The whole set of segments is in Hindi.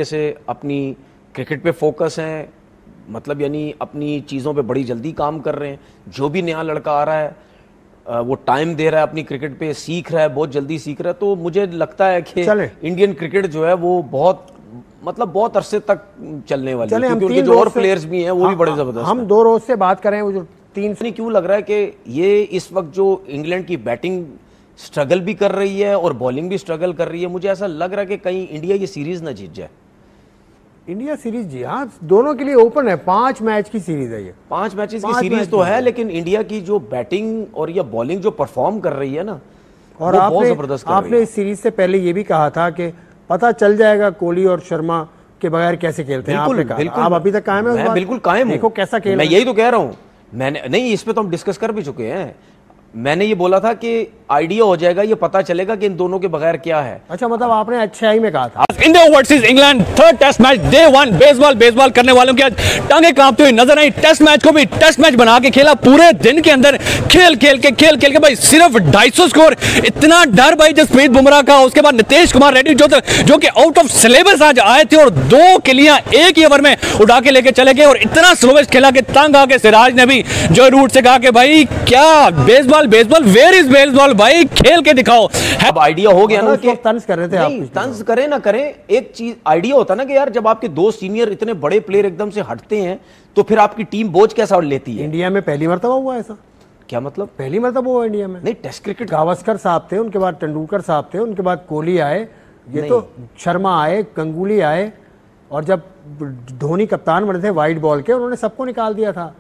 से अपनी क्रिकेट पे फोकस हैं, मतलब यानी अपनी चीज़ों पे बड़ी जल्दी काम कर रहे हैं। जो भी नया लड़का आ रहा है वो टाइम दे रहा है अपनी क्रिकेट पे, सीख रहा है, बहुत जल्दी सीख रहा है। तो मुझे लगता है कि इंडियन क्रिकेट जो है वो बहुत अरसे तक चलने वाली है, क्योंकि उनके जो और प्लेयर्स भी हैं वो भी बड़े जबरदस्त। हम 2 रोज से बात करें, वो जो 3 नहीं, क्यों लग रहा है कि ये इस वक्त जो इंग्लैंड की बैटिंग स्ट्रगल भी कर रही है और बॉलिंग भी स्ट्रगल कर रही है, मुझे ऐसा लग रहा है कि कहीं इंडिया ये सीरीज ना जीत जाए। इंडिया सीरीज जी हाँ, दोनों के लिए ओपन है। 5 मैच की सीरीज है ये। 5 मैचेस की सीरीज तो है, लेकिन इंडिया की जो बैटिंग और या बॉलिंग जो परफॉर्म कर रही है ना, और आपने इस सीरीज से पहले ये भी कहा था कि पता चल जाएगा कोहली और शर्मा के बगैर कैसे खेलते हैं। आपने कहा, आप अभी तक कायम है? मैं बिल्कुल कायम हूं। देखो कैसा खेल, मैं यही तो कह रहा हूं। मैंने नहीं, इस पे तो हम डिस्कस कर भी चुके हैं। मैंने ये बोला था कि आइडिया हो जाएगा, ये पता चलेगा कि इन दोनों के बगैर क्या है। अच्छा, मतलब आपने अच्छाई में कहा था। India versus England 3rd test match day 1। Baseball करने वालों की आज टांगे कांपती हुई नजर आई। टेस्ट मैच को भी टेस्ट मैच बना के खेला, पूरे दिन के अंदर खेल के भाई सिर्फ 250 स्कोर। इतना डर भाई जसप्रीत बुमराह का, उसके बाद नीतीश कुमार रेड्डी जो कि आउट ऑफ सिलेबस आज आए थे और 2 किलियां एक ही ओवर में उड़ा के लेके चले गए और इतना स्लोवेस्ट खेला कि तंग आके सिराज ने भी जो रूट से कहा कि भाई क्या बेसबॉल वेयर इज बेसबॉल, भाई खेल के दिखाओ। अब आइडिया हो गया ना कि तंज कर रहे थे आप। तंज करें ना करें, एक चीज आइडिया होता ना कि यार जब आपके 2 सीनियर इतने बड़े प्लेयर एकदम से हटते हैं तो फिर आपकी टीम बोझ कैसा लेती है। इंडिया में पहली मर्तबा हुआ ऐसा? क्या मतलब पहली मर्तबा हुआ इंडिया में? नहीं, टेस्ट क्रिकेट गावस्कर साहब थे, उनके बाद तेंदुलकर साहब थे, उनके बाद कोहली आए, ये तो शर्मा आए, गंगुली आए, और जब धोनी कप्तान बने थे वाइट बॉल के, उन्होंने सबको निकाल दिया था।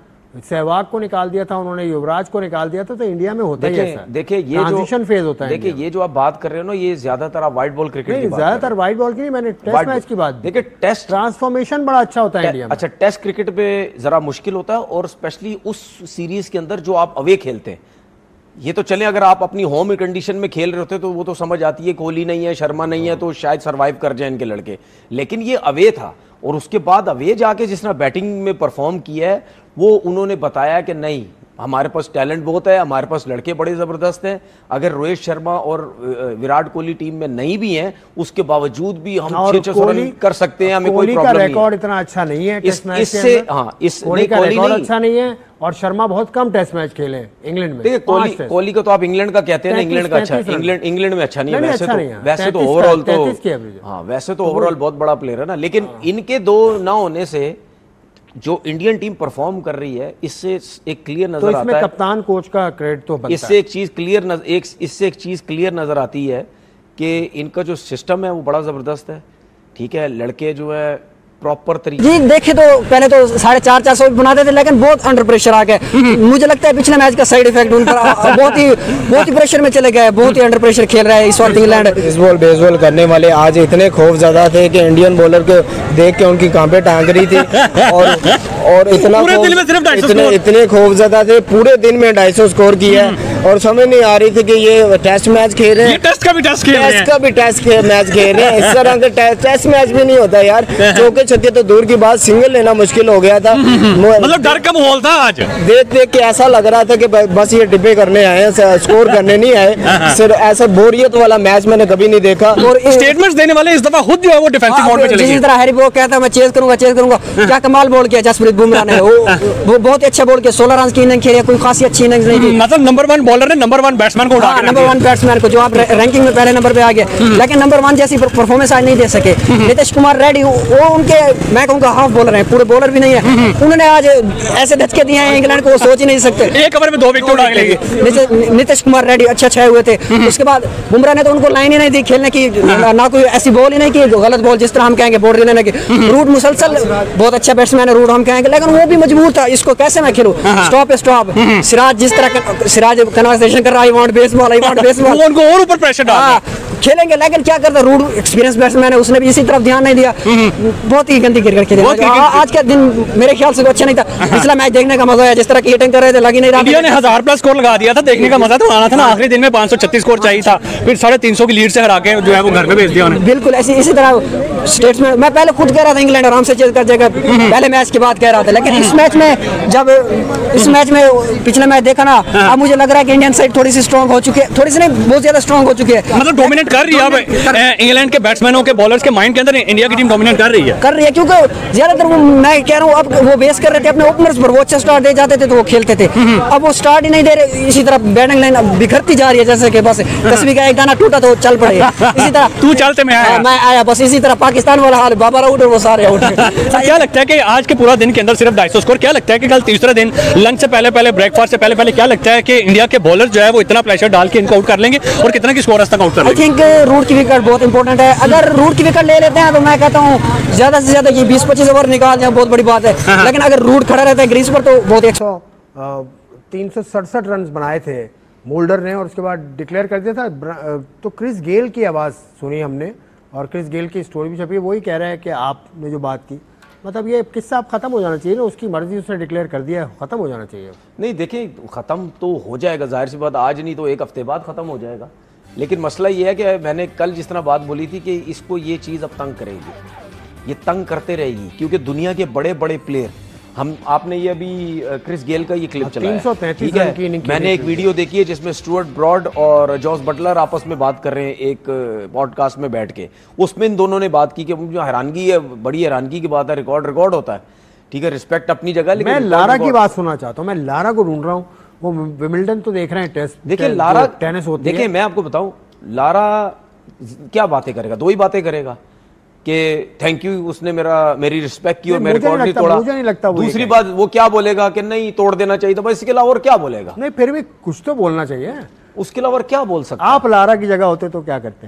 सहवाग को निकाल दिया था उन्होंने, युवराज को निकाल दिया था। तो इंडिया में होता ही ऐसा। देखिए ये ट्रांजिशन फेज होता है। देखिए ये जो आप बात कर रहे हो ना, ये ज्यादातर आप व्हाइट बॉल क्रिकेट की बात, ज्यादातर व्हाइट बॉल की नहीं, मैंने टेस्ट मैच की बात। देखिए टेस्ट ट्रांसफॉर्मेशन बड़ा अच्छा होता है इंडिया में। अच्छा, टेस्ट क्रिकेट पे जरा मुश्किल होता है, और स्पेशली उस सीरीज के अंदर जो आप अवे खेलते हैं। ये तो चले, अगर आप अपनी होम कंडीशन में खेल रहे होते तो वो तो समझ आती है, कोहली नहीं है, शर्मा नहीं है, तो शायद सर्वाइव कर जाए इनके लड़के। लेकिन ये अवे था, और उसके बाद अवे जाके जिसने बैटिंग में परफॉर्म किया है वो उन्होंने बताया कि नहीं, हमारे पास टैलेंट बहुत है, हमारे पास लड़के बड़े जबरदस्त हैं। अगर रोहित शर्मा और विराट कोहली टीम में नहीं भी हैं, उसके बावजूद भी हम 600 रन कर सकते हैं, हमें कोई प्रॉब्लम नहीं है। रिकॉर्ड इतना अच्छा नहीं है इससे, हाँ, कोहली का रिकॉर्ड अच्छा नहीं है, और शर्मा बहुत कम टेस्ट मैच खेले इंग्लैंड में। देखिए कोहली को तो आप इंग्लैंड का कहते हैं ना, इंग्लैंड का अच्छा, इंग्लैंड में अच्छा नहीं है वैसे तो ओवरऑल तो, हाँ वैसे तो ओवरऑल बहुत बड़ा प्लेयर है ना। लेकिन इनके 2 ना होने से जो इंडियन टीम परफॉर्म कर रही है, इससे एक क्लियर नजर आता है। इसमें कप्तान कोच का क्रेडिट तो बनता है। इससे एक चीज क्लियर नजर आती है कि इनका जो सिस्टम है वो बड़ा जबरदस्त है। ठीक है, लड़के जो है प्रॉपर तरीके जी देखे तो पहले तो 450 बनाते थे, लेकिन बहुत अंडर प्रेशर आ गए। मुझे लगता है पिछले मैच का साइड इफेक्ट उन पर बहुत ही प्रेशर में चले गए, बहुत ही अंडर प्रेशर खेल रहा है इस वक्त इंग्लैंड। बेसबॉल करने वाले आज इतने खौफ ज्यादा थे कि इंडियन बॉलर को देख के उनकी कांपे टांग रही थी, और इतने खौफ ज्यादा थे। पूरे दिन में 250 स्कोर किया और समझ नहीं आ रही थी कि ये टेस्ट मैच खेल रहे हैं, टेस्ट का भी टेस्ट खेल रहे हैं। इस तरह का टेस्ट मैच भी नहीं होता यार। चौके छक्के तो दूर की बात, सिंगल लेना मुश्किल हो गया था। मतलब डर का माहौल था आज। देख के ऐसा लग रहा था कि बस ये डिब्बे करने आए हैं, स्कोर करने नहीं आए। सिर्फ ऐसा बोरियत वाला मैच मैंने कभी नहीं देखा। और स्टेटमेंट्स देने वाले इस दफा खुद जो है वो डिफेंसिव मोड में चले गए। जिस तरह हैरी ब्रूक कहता है मैं चेज करूंगा, क्या कमाल बॉल किया जसप्रीत बुमराह ने। वो बहुत अच्छा बॉल किया, 16 रन की इनिंग खेली, कोई खासी अच्छी इनिंग्स नहीं थी। मतलब नंबर 1 बॉलर ने नंबर 1 बैट्समैन को उठा के नंबर 1 बैट्समैन को, जो आप रैंकिंग में पहले नंबर पे आ गए, लेकिन नंबर 1 जैसी परफॉर्मेंस आज नहीं दे सके। नीतीश कुमार रेड्डी वो उनके मैं कहूँगा हाफ बॉलर हैं, पूरे बॉलर भी नहीं है। उन्होंने आज ऐसे धचके दिए हैं इंग्लैंड को, वो सोच ही नहीं सकते। एक ओवर में 2 विकेट उड़ा के लेंगे। नीतीश कुमार रेड्डी अच्छे छाए हुए थे। उसके बाद बुमराह ने तो उनको लाइन ही नहीं दी खेलने की, ना कोई ऐसी बॉल ही नहीं की गलत बॉल, जिस तरह हम कहेंगे बाउंड्री लेने की। रूट मुसलसल बहुत अच्छा बैट्समैन है रूट हम कहेंगे, लेकिन वो भी मजबूर था, इसको कैसे मैं खेलूं। स्टॉप। सिराज जिस तरह सिराज कन्वर्सेशन कर रहा है, आई वांट बेसबॉल, उनको और ऊपर प्रेशर डाल खेलेंगे, लेकिन क्या करता रूट एक्सपीरियंस बैट्समैन है, उसने भी इसी तरफ ध्यान नहीं दिया। बहुत ही गंदी क्रिकेट खेली आज का दिन, मेरे ख्याल से अच्छा नहीं था। पिछला मैच देखने का मजा आया, जिस तरह की हिटिंग कर रहे थे लगी नहीं रहा। इंडिया ने 1000+ स्कोर लगा दिया था, देखने का मजा तो आना था ना। आखिरी दिन में 536 स्कोर चाहिए था, फिर 350 की लीड से हरा के जो है वो घर पे भेज दिया उन्हें। बिल्कुल इसी तरह स्टेट्स में मैं पहले खुद कह रहा था इंग्लैंड आराम से चेज कर जाएगा, पहले मैच की बात कह रहा था, लेकिन इस मैच में पिछले मैच देखा ना, अब मुझे लग रहा है कि इंडियन साइड थोड़ी सी स्ट्रांग हो चुकी है, थोड़ी सी नहीं बहुत ज्यादा स्ट्रांग हो चुकी है। मतलब डोमिनेट कर रही है अब इंग्लैंड के बैट्समैनों के बॉलर्स के माइंड के अंदर इंडिया की टीम डोमिनेट कर रही है क्योंकि ज्यादातर वो मैं कह रहा हूँ अब वो बेस कर रहे थे अपने ओपनर्स पर, वो अच्छा स्टार्ट दे जाते थे तो वो खेलते थे। अब वो स्टार्ट ही नहीं दे रहे, इसी तरह बैटिंग लाइन बिखरती जा रही है, जैसे कि बस तस्वीर का एक दाना टूटा तो चल पड़े इसी तरह। तू चलते मैं आया बस इसी तरह पाकिस्तान वाला हाल, बाबर आउट और वो सारे आउट। क्या लगता है कि आज के पूरा दिन के अंदर सिर्फ 250 स्कोर, क्या लगता है कि कल तीसरा दिन लंच से पहले ब्रेकफास्ट से पहले क्या लगता है कि इंडिया के बॉलर जो है वो इतना प्रेशर डाल के इनको आउट कर लेंगे और कितना की स्कोर तक आउट कर लेंगे? आई थिंक रूट की विकेट बहुत इंपॉर्टेंट है। अगर रूट की विकेट ले लेते हैं तो मैं कहता हूँ ज्यादा से ज्यादा ये 20-25 ओवर निकाल दें, बहुत बड़ी बात है। लेकिन अगर रूट खड़ा रहता है ग्रीस पर तो बहुत 367 रन बनाए थे मोल्डर ने और उसके बाद डिक्लेयर कर दिया था। तो क्रिस गेल की आवाज़ सुनी हमने और क्रिस गेल की स्टोरी भी छपी है, वही कह रहा है कि आपने जो बात की, मतलब ये किस्सा अब खत्म हो जाना चाहिए ना, उसकी मर्जी उसने डिक्लेयर कर दिया है, खत्म हो जाना चाहिए। नहीं देखिए, खत्म तो हो जाएगा, जाहिर सी बात, आज नहीं तो एक हफ्ते बाद खत्म हो जाएगा। लेकिन मसला ये है कि मैंने कल जिस तरह बात बोली थी कि इसको ये चीज़ अब तंग करेगी, ये तंग करते रहेगी, क्योंकि दुनिया के बड़े बड़े प्लेयर आपने ये अभी क्रिस गेल का ये क्लिप चलाया, 333 ठीक है। मैंने एक वीडियो देखी है जिसमें स्टुअर्ट ब्रॉड और जॉस बटलर आपस में बात कर रहे हैं एक पॉडकास्ट में बैठ के, उसमें इन दोनों ने बात की कि मुझे हैरानगी है, बड़ी हैरानगी की बात है, रिकॉर्ड होता है, ठीक है, रिस्पेक्ट अपनी जगह। लेकिन मैं लारा की बात सुनना चाहता हूँ, मैं लारा को ढूंढ रहा हूँ, वो विमिल्टन तो देख रहे हैं, टेस्ट देखिए लारा टेनिस होती है। देखिए मैं आपको बताऊं, लारा क्या बातें करेगा, दो ही बातें करेगा कि थैंक यू, उसने मेरी रिस्पेक्ट की और मेरे रिकॉर्ड नहीं तोड़ा। मुझे नहीं लगता दूसरी बात वो क्या बोलेगा कि नहीं तोड़ देना चाहिए था, बस इसके अलावा और क्या बोलेगा? नहीं फिर भी कुछ तो बोलना चाहिए, उसके अलावा क्या बोल सकते? आप लारा की जगह होते तो क्या करते,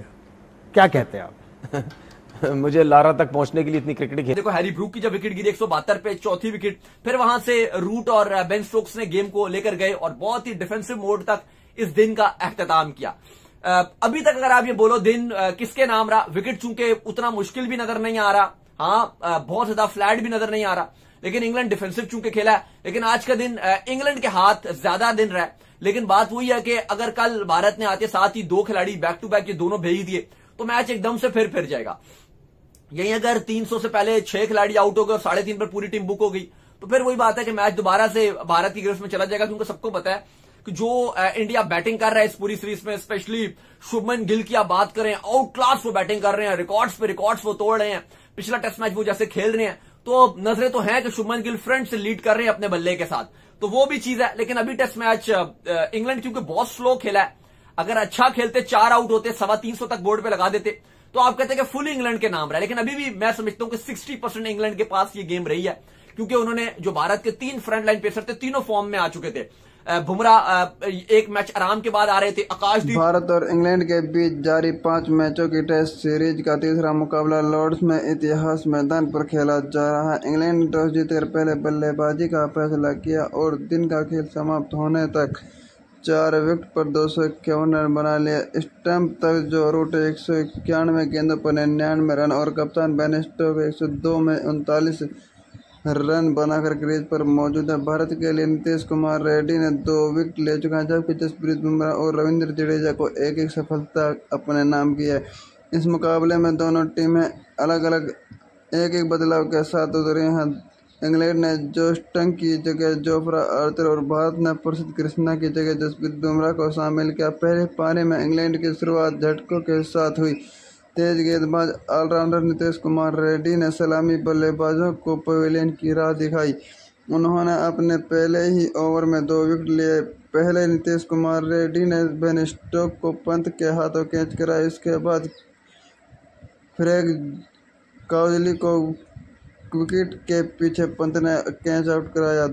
क्या कहते आप? मुझे लारा तक पहुंचने के लिए इतनी क्रिकेट खेल। देखो हैरी ब्रूक की जब विकेट गिरी 172 पे, चौथी विकेट, फिर वहां से रूट और बेन स्टोक्स ने गेम को लेकर गए और बहुत ही डिफेंसिव मोड तक इस दिन का अख्ताम किया। अभी तक अगर आप ये बोलो दिन किसके नाम रहा, विकेट चूंकि उतना मुश्किल भी नजर नहीं आ रहा, हाँ बहुत ज्यादा फ्लैट भी नजर नहीं आ रहा, लेकिन इंग्लैंड डिफेंसिव चूंकि खेला है, लेकिन आज का दिन इंग्लैंड के हाथ ज्यादा दिन रहा। लेकिन बात वही है कि अगर कल भारत ने आते साथ ही 2 खिलाड़ी बैक टू बैक ये दोनों भेज दिए तो मैच एकदम से फिर जाएगा। यही अगर 300 से पहले 6 खिलाड़ी आउट हो गए और 3.5 पर पूरी टीम बुक हो गई तो फिर वही बात है कि मैच दोबारा से भारत की गिरफ्त में चला जाएगा, क्योंकि सबको पता है कि जो इंडिया बैटिंग कर रहा है इस पूरी सीरीज में, स्पेशली शुभमन गिल की आप बात करें, आउट क्लास वो बैटिंग कर रहे हैं, रिकॉर्ड्स पे रिकॉर्ड्स वो तोड़ रहे हैं, पिछला टेस्ट मैच वो जैसे खेल रहे हैं, तो नजरें तो हैं कि शुभमन गिल फ्रंट से लीड कर रहे हैं अपने बल्ले के साथ, तो वो भी चीज है। लेकिन अभी टेस्ट मैच इंग्लैंड क्योंकि बहुत स्लो खेला है, अगर अच्छा खेलते 4 आउट होते 325 तक बोर्ड पे लगा देते तो आप कहते हैं कि फुल इंग्लैंड के नाम रहा है। लेकिन अभी भी मैं समझता हूं कि 60% इंग्लैंड के पास ये गेम रही है, क्योंकि उन्होंने जो भारत के 3 फ्रंट लाइन पेसर थे तीनों फॉर्म में आ चुके थे। बुमराह एक मैच आराम के बाद आ रहे थे, आकाशदीप। भारत और इंग्लैंड के बीच जारी 5 मैचों की टेस्ट सीरीज का तीसरा मुकाबला लॉर्ड्स में इतिहास मैदान पर खेला जा रहा है। इंग्लैंड ने टॉस जीतकर पहले बल्लेबाजी का फैसला किया और दिन का खेल समाप्त होने तक 4 विकेट पर 251 रन बना लिया। स्टंप तक जो रूट 191 गेंदों पर 99 रन और कप्तान बेन स्टोक्स 102 में 39 रन बनाकर क्रीज पर मौजूद है। भारत के लिए नीतीश कुमार रेड्डी ने 2 विकेट ले चुका है, जबकि जसप्रीत बुमराह और रविंद्र जडेजा को एक सफलता अपने नाम की है। इस मुकाबले में दोनों टीमें अलग अलग एक बदलाव के साथ उतरी हैं। इंग्लैंड ने जोश टंग की जगह जोफ्रा आर्चर और भारत ने प्रसिद्ध कृष्णा की जगह जसप्रीत बुमराह को शामिल किया। पहले पारी में इंग्लैंड की शुरुआत झटकों के साथ हुई। तेज गेंदबाज ऑलराउंडर नीतीश कुमार रेड्डी ने सलामी बल्लेबाजों को पवेलियन की राह दिखाई। उन्होंने अपने पहले ही ओवर में 2 विकेट लिए। पहले नीतीश कुमार रेड्डी ने बेन स्टोक्स को पंत के हाथों कैच कराया, इसके बाद फ्रैग काउजली को विकेट के पीछे पंत ने कैच आउट कराया।